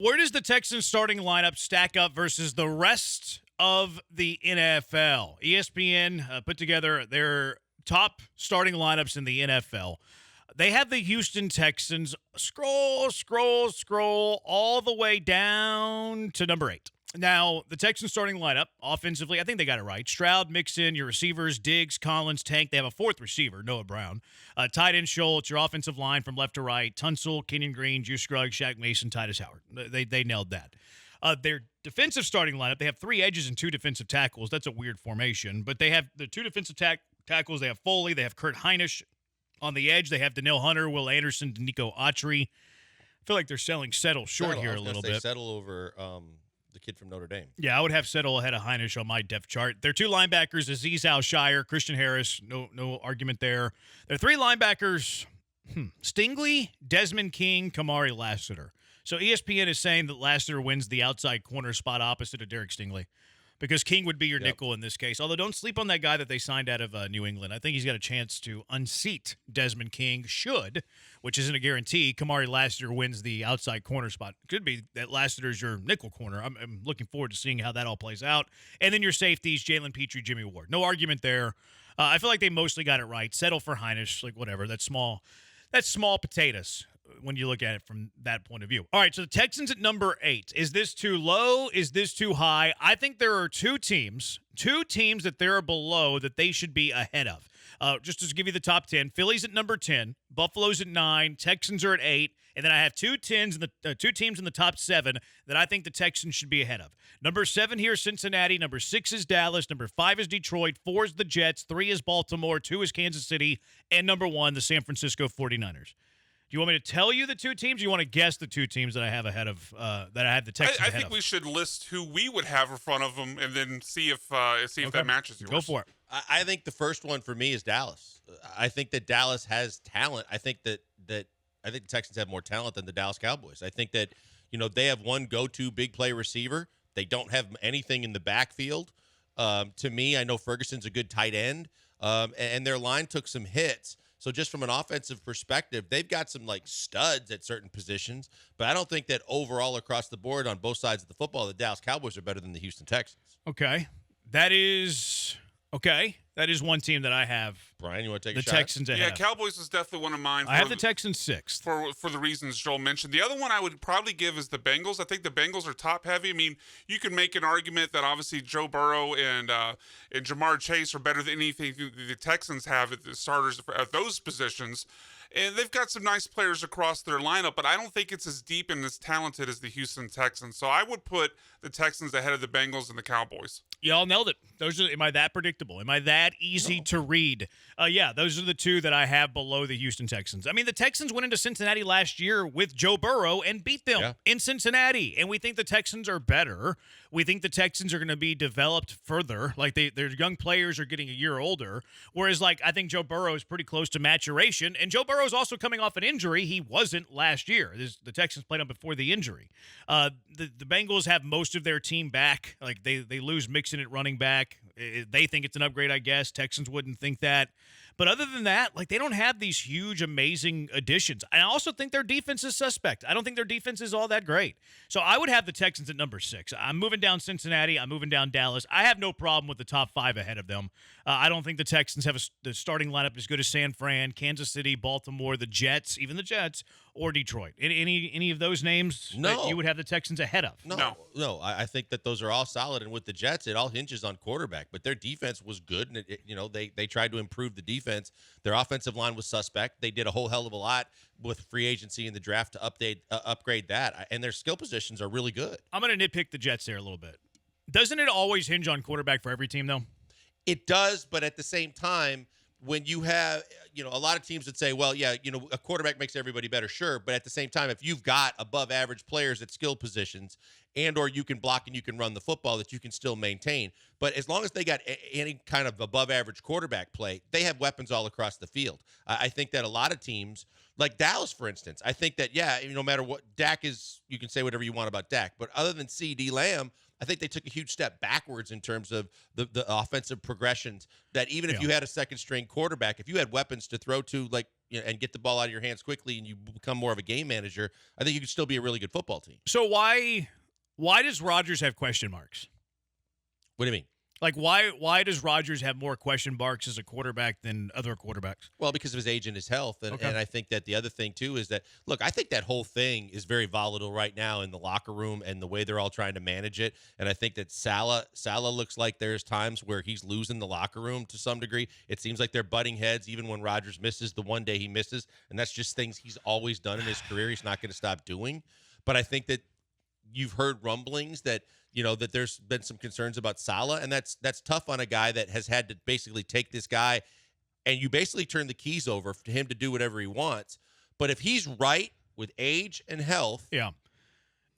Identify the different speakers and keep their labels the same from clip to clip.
Speaker 1: Where does the Texans starting lineup stack up versus the rest of the NFL? ESPN put together their top starting lineups in the NFL. They have the Houston Texans scroll all the way down to number 8. Now, the Texans starting lineup, offensively, I think they got it right. Stroud, Mixon, your receivers, Diggs, Collins, Tank. They have a fourth receiver, Noah Brown. Tight end Schultz, your offensive line from left to right. Tunsil, Kenyon Green, Juice Scruggs, Shaq Mason, Titus Howard. They nailed that. Their defensive starting lineup, they have 3 edges and 2 defensive tackles. That's a weird formation. But they have the 2 defensive tackles. They have Foley. They have Kurt Heinisch on the edge. They have Danielle Hunter, Will Anderson, Nico Autry. I feel like they're selling Settle short here a little bit.
Speaker 2: Settle over the kid from Notre Dame.
Speaker 1: Yeah, I would have Settle ahead of Heinisch on my depth chart. Their 2 linebackers, Azeez Al-Shire, Christian Harris, no argument there. Their 3 linebackers, Stingley, Desmond King, Kamari Lassiter. So ESPN is saying that Lassiter wins the outside corner spot opposite of Derek Stingley because King would be your nickel in this case. Although don't sleep on that guy that they signed out of New England. I think he's got a chance to unseat Desmond King which isn't a guarantee. Kamari Lassiter wins the outside corner spot. Could be that Lassiter's your nickel corner. I'm looking forward to seeing how that all plays out. And then your safeties, Jalen Petrie, Jimmy Ward. No argument there. I feel like they mostly got it right. Settle for Heinisch, like whatever. That's small potatoes when you look at it from that point of view. All right, so the Texans at number 8. Is this too low? Is this too high? I think there are two teams that they're below that they should be ahead of. Just to give you the top 10, Philly's at number 10, Buffalo's at 9, Texans are at 8, and then I have two teams in the top 7 that I think the Texans should be ahead of. Number 7 here is Cincinnati, number 6 is Dallas, number 5 is Detroit, 4 is the Jets, 3 is Baltimore, 2 is Kansas City, and number 1, the San Francisco 49ers. Do you want me to tell you the 2 teams, or do you want to guess the 2 teams that I have ahead of that I have the Texans ahead of?
Speaker 3: I think we should list who we would have in front of them, and then see if that matches yours.
Speaker 1: Go for it.
Speaker 2: I think the first one for me is Dallas. I think that Dallas has talent. I think that the Texans have more talent than the Dallas Cowboys. I think that they have one go-to big play receiver. They don't have anything in the backfield. To me, I know Ferguson's a good tight end, and their line took some hits. So just from an offensive perspective, they've got some studs at certain positions, but I don't think that overall across the board on both sides of the football, the Dallas Cowboys are better than the Houston Texans.
Speaker 1: Okay. That is one team that I have.
Speaker 2: Brian, you want to take
Speaker 1: the
Speaker 2: a shot?
Speaker 1: Texans ahead.
Speaker 3: Yeah, Cowboys is definitely one of mine.
Speaker 1: I have the Texans 6th.
Speaker 3: For the reasons Joel mentioned. The other one I would probably give is the Bengals. I think the Bengals are top heavy. I mean, you can make an argument that obviously Joe Burrow and Jamar Chase are better than anything the Texans have at the starters at those positions. And they've got some nice players across their lineup, but I don't think it's as deep and as talented as the Houston Texans. So I would put the Texans ahead of the Bengals and the Cowboys.
Speaker 1: Y'all nailed it. Am I that predictable? Am I that easy to read? Yeah, those are the 2 that I have below the Houston Texans. I mean, the Texans went into Cincinnati last year with Joe Burrow and beat them in Cincinnati, and we think the Texans are better. We think the Texans are going to be developed further. Like their young players are getting a year older, whereas I think Joe Burrow is pretty close to maturation, and Joe Burrow is also coming off an injury. He wasn't last year. The Texans played him before the injury. The Bengals have most of their team back. They lose Mixon at running back. They think it's an upgrade, I guess. Texans wouldn't think that. But other than that, they don't have these huge, amazing additions. I also think their defense is suspect. I don't think their defense is all that great. So I would have the Texans at number 6. I'm moving down Cincinnati. I'm moving down Dallas. I have no problem with the top 5 ahead of them. I don't think the Texans have the starting lineup as good as San Fran, Kansas City, Baltimore, the Jets, even the Jets, or Detroit. Any of those names that you would have the Texans ahead of?
Speaker 2: No. I think that those are all solid. And with the Jets, it all hinges on quarterback. But their defense was good, and they tried to improve the defense. Their offensive line was suspect. They did a whole hell of a lot with free agency in the draft to upgrade that. And their skill positions are really good.
Speaker 1: I'm going to nitpick the Jets there a little bit. Doesn't it always hinge on quarterback for every team, though?
Speaker 2: It does, but at the same time, when you have, a lot of teams would say, well, yeah, a quarterback makes everybody better, sure. But at the same time, if you've got above average players at skill positions or you can block and you can run the football, that you can still maintain. But as long as they got any kind of above average quarterback play, they have weapons all across the field. I think that a lot of teams, like Dallas, for instance, I think that, no matter what, Dak is, you can say whatever you want about Dak. But other than CeeDee Lamb, I think they took a huge step backwards in terms of the offensive progressions, that even if you had a second-string quarterback, if you had weapons to throw to, like and get the ball out of your hands quickly, and you become more of a game manager, I think you could still be a really good football team.
Speaker 1: So why does Rodgers have question marks?
Speaker 2: What do you mean?
Speaker 1: Like, why does Rodgers have more question marks as a quarterback than other quarterbacks?
Speaker 2: Well, because of his age and his health. And,
Speaker 1: Okay.
Speaker 2: and I think that the other thing, too, is that, look, I think that whole thing is very volatile right now in the locker room and the way they're all trying to manage it. And I think that Saleh looks like there's times where he's losing the locker room to some degree. It seems like they're butting heads even when Rodgers misses the one day he misses. And that's just things he's always done in his career. He's not going to stop doing. But I think that you've heard rumblings that, that there's been some concerns about Saleh, and that's tough on a guy that has had to basically take this guy, and you basically turn the keys over to him to do whatever he wants. But if he's right with age and health,
Speaker 1: Yeah.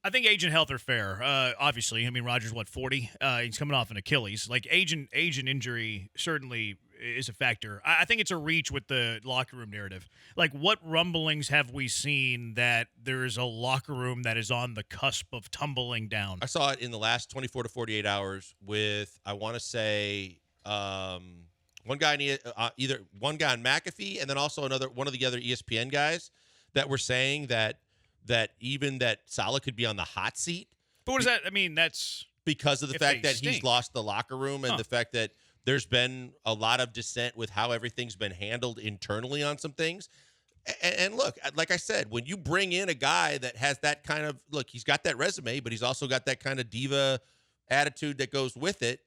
Speaker 1: I think age and health are fair. Obviously, I mean, Rodgers, 40? He's coming off an Achilles. Like, age and injury certainly is a factor. I think it's a reach with the locker room narrative. Like, what rumblings have we seen that there is a locker room that is on the cusp of tumbling down?
Speaker 2: I saw it in the last 24 to 48 hours with, I want to say, one guy on McAfee, and then also one of the other ESPN guys that were saying that even that Saleh could be on the hot seat.
Speaker 1: But what does that? I mean, that's
Speaker 2: because of the fact that he's lost the locker room and the fact that there's been a lot of dissent with how everything's been handled internally on some things. And look, like I said, when you bring in a guy that has that kind of he's got that resume, but he's also got that kind of diva attitude that goes with it.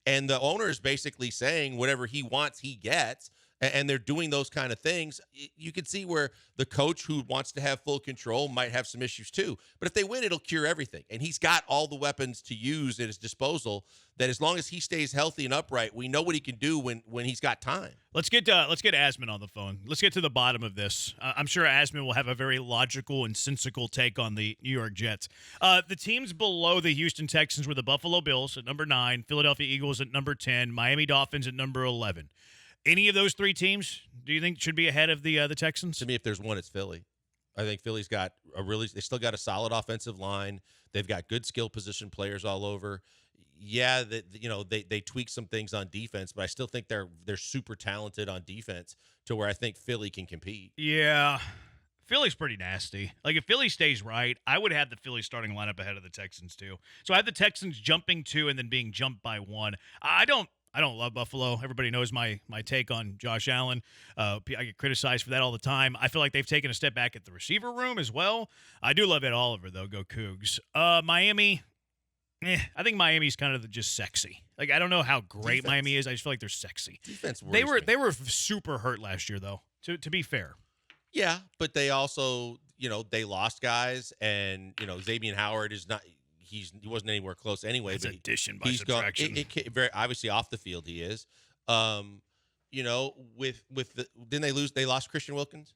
Speaker 2: And the owner is basically saying whatever he wants, he gets. And they're doing those kind of things. You can see where the coach who wants to have full control might have some issues too. But if they win, it'll cure everything. And he's got all the weapons to use at his disposal that as long as he stays healthy and upright, we know what he can do when he's got time.
Speaker 1: Let's get Asman on the phone. Let's get to the bottom of this. I'm sure Asman will have a very logical and sensical take on the New York Jets. The teams below the Houston Texans were the Buffalo Bills at number 9, Philadelphia Eagles at number 10, Miami Dolphins at number 11. Any of those three teams, do you think should be ahead of the Texans?
Speaker 2: To me, if there's one, it's Philly. I think Philly's got they still got a solid offensive line. They've got good skill position players all over. Yeah, they tweak some things on defense, but I still think they're super talented on defense to where I think Philly can compete.
Speaker 1: Yeah. Philly's pretty nasty. Like, if Philly stays right, I would have the Philly starting lineup ahead of the Texans too. So I have the Texans jumping 2 and then being jumped by 1. I don't love Buffalo. Everybody knows my take on Josh Allen. I get criticized for that all the time. I feel like they've taken a step back at the receiver room as well. I do love Ed Oliver, though. Go Cougs. Miami, I think Miami's kind of just sexy. Like, I don't know how great
Speaker 2: Defense.
Speaker 1: Miami is. I just feel like they're sexy.
Speaker 2: Defense
Speaker 1: They
Speaker 2: worries
Speaker 1: were
Speaker 2: me.
Speaker 1: super hurt last year, though, to be fair.
Speaker 2: Yeah, but they also, they lost guys, and, Xavier Howard is not – he wasn't anywhere close anyway.
Speaker 1: It's
Speaker 2: but
Speaker 1: addition by
Speaker 2: he's
Speaker 1: subtraction.
Speaker 2: Very obviously off the field he is. Didn't they lose? They lost Christian Wilkins.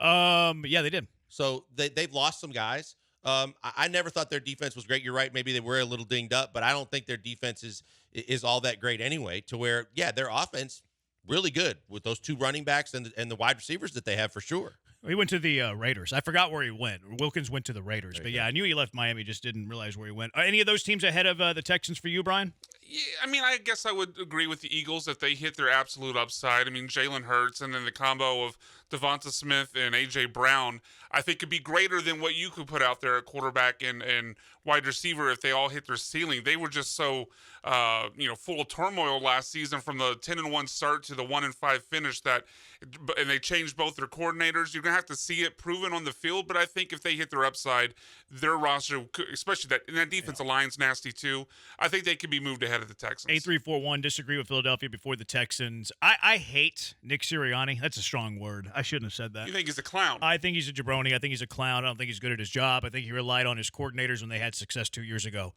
Speaker 1: Yeah, they did.
Speaker 2: So they've lost some guys. I never thought their defense was great. You're right. Maybe they were a little dinged up, but I don't think their defense is all that great anyway. To where, yeah, their offense really good with those 2 running backs and the wide receivers that they have for sure.
Speaker 1: He went to the Raiders. I forgot where he went. Wilkins went to the Raiders. But, yeah, I knew he left Miami, just didn't realize where he went. Are any of those teams ahead of the Texans for you, Brian?
Speaker 3: Yeah, I mean, I guess I would agree with the Eagles if they hit their absolute upside. I mean, Jalen Hurts and then the combo of Devonta Smith and A.J. Brown, I think could be greater than what you could put out there at quarterback and wide receiver if they all hit their ceiling. They were just so, full of turmoil last season from the 10-1 start to the 1-5 finish and they changed both their coordinators. You're going to have to see it proven on the field, but I think if they hit their upside, their roster, especially that defensive line's nasty too, I think they could be moved ahead of the Texans.
Speaker 1: 8341, disagree with Philadelphia before the Texans. I hate Nick Sirianni. That's a strong word. I shouldn't have said that.
Speaker 3: You think he's a clown?
Speaker 1: I think he's a jabroni. I think he's a clown. I don't think he's good at his job. I think he relied on his coordinators when they had success 2 years ago.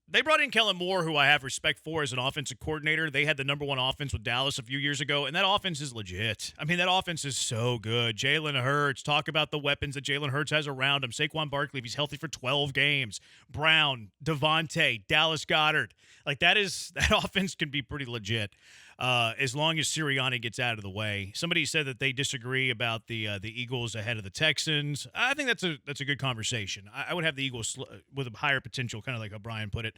Speaker 1: They brought in Kellen Moore, who I have respect for as an offensive coordinator. They had the number 1 offense with Dallas a few years ago, and that offense is legit. I mean, that offense is so good. Jalen Hurts, talk about the weapons that Jalen Hurts has around him. Saquon Barkley, if he's healthy for 12 games. Brown, Devontae, Dallas Goedert. Like, that offense can be pretty legit as long as Sirianni gets out of the way. Somebody said that they disagree about the Eagles ahead of the Texans. I think that's a good conversation. I would have the Eagles with a higher potential, kind of like O'Brien put it.